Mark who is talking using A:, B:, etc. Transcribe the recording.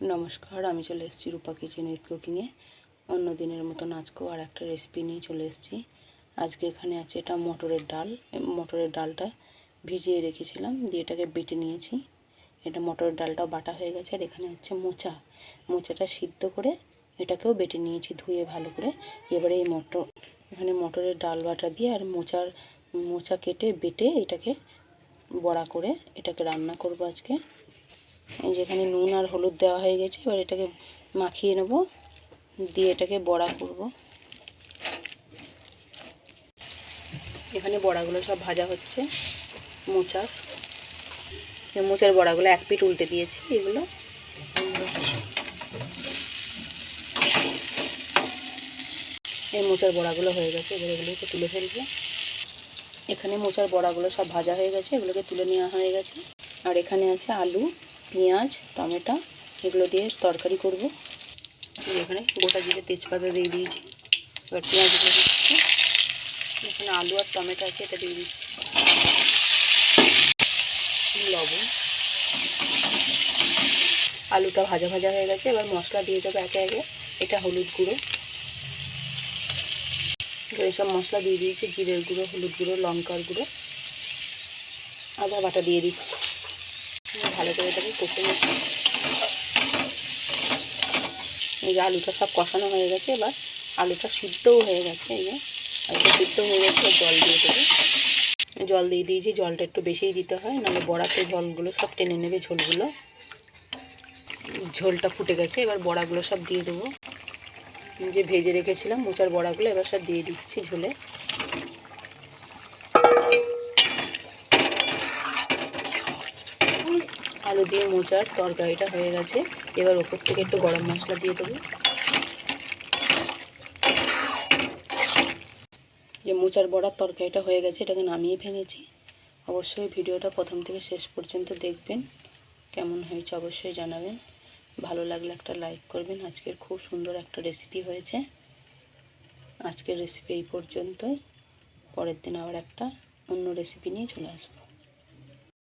A: नमस्कार आमी चले एसेছি रूपा किचेन उइथ कुकिंगे अन्य दिनेर मतन आजकेও আর একটা রেসিপি নিয়ে চলে এসেছি। আজকে এখানে আছে এটা মটরের ডালটা ভিজিয়ে রেখেছিলাম, দিয়ে এটাকে বেটে নিয়েছি। এটা মটরের ডালটাও বাটা হয়ে গেছে। আর এখানে হচ্ছে মোচাটা সিদ্ধ করে এটাকেও বেটে নিয়েছি ধুয়ে ভালো করে। এবারে এই এখানে মটরের ডাল বাটা দিয়ে আর মোচা কেটে বেটে এটাকে বড়া করে এটাকে রান্না করব আজকে। যেখানে নুন আর হলুদ দেওয়া হয়ে গেছে, এবার এটাকে মাখিয়ে নেব, দিয়ে এটাকে বড়া করব। এখানে বড়াগুলো সব ভাজা হচ্ছে। মোচার বড়াগুলো এক পিঠ উল্টে দিয়েছি। এগুলো এই মোচার বড়াগুলো হয়ে গেছে, এবার এগুলোকে তুলে ফেলবো। এখানে মোচার বড়াগুলো সব ভাজা হয়ে গেছে, এগুলোকে তুলে নেওয়া হয়ে গেছে। আর এখানে আছে আলু, পেঁয়াজ, টমেটো, এগুলো দিয়ে তরকারি করব। এখানে গোটা জিরে তেজপাতা দিয়ে দিয়েছি। এবার পেঁয়াজগুলো দিচ্ছি। এখানে আলু আর টমেটো আছে, এটা দিয়ে দিচ্ছি। লবণ, আলুটা ভাজা ভাজা হয়ে গেছে। এবার মশলা দিয়ে দেবো একে একে। এটা হলুদ গুঁড়ো, এইসব মশলা দিয়ে দিয়েছি। জিরের গুঁড়ো, হলুদ গুঁড়ো, লঙ্কার গুঁড়ো, আদা বাটা দিয়ে দিচ্ছি। ভালো করে এটাকে কষে নিচ্ছি। এই যে আলুটা সব কষানো হয়ে গেছে, এবার আলুটা সিদ্ধও হয়ে গেছে। এই যে আলুটা সিদ্ধ হয়ে গেছে, জল দিয়ে দেবো। জল দিয়ে দিয়েছি, জলটা একটু বেশিই দিতে হয়, নাহলে বড়াতে জলগুলো সব টেনে নেবে ঝোলগুলো। ঝোলটা ফুটে গেছে, এবার বড়াগুলো সব দিয়ে দেবো। যে ভেজে রেখেছিলাম মোচার বড়াগুলো এবার সব দিয়ে দিচ্ছি ঝোলে। আলু দিয়ে মোচার তরকারিটা হয়ে গেছে। এবার ওপর থেকে একটু গরম মশলা দিয়ে দেবো। যে মোচার বড়ার তরকারিটা হয়ে গেছে, এটাকে নামিয়ে ফেলেছি। অবশ্যই ভিডিওটা প্রথম থেকে শেষ পর্যন্ত দেখবেন, কেমন হয়েছে অবশ্যই জানাবেন। ভালো লাগলে একটা লাইক করবেন। আজকের খুব সুন্দর একটা রেসিপি হয়েছে। আজকের রেসিপি এই পর্যন্তই। পরের দিন আবার একটা অন্য রেসিপি নিয়ে চলে আসবো।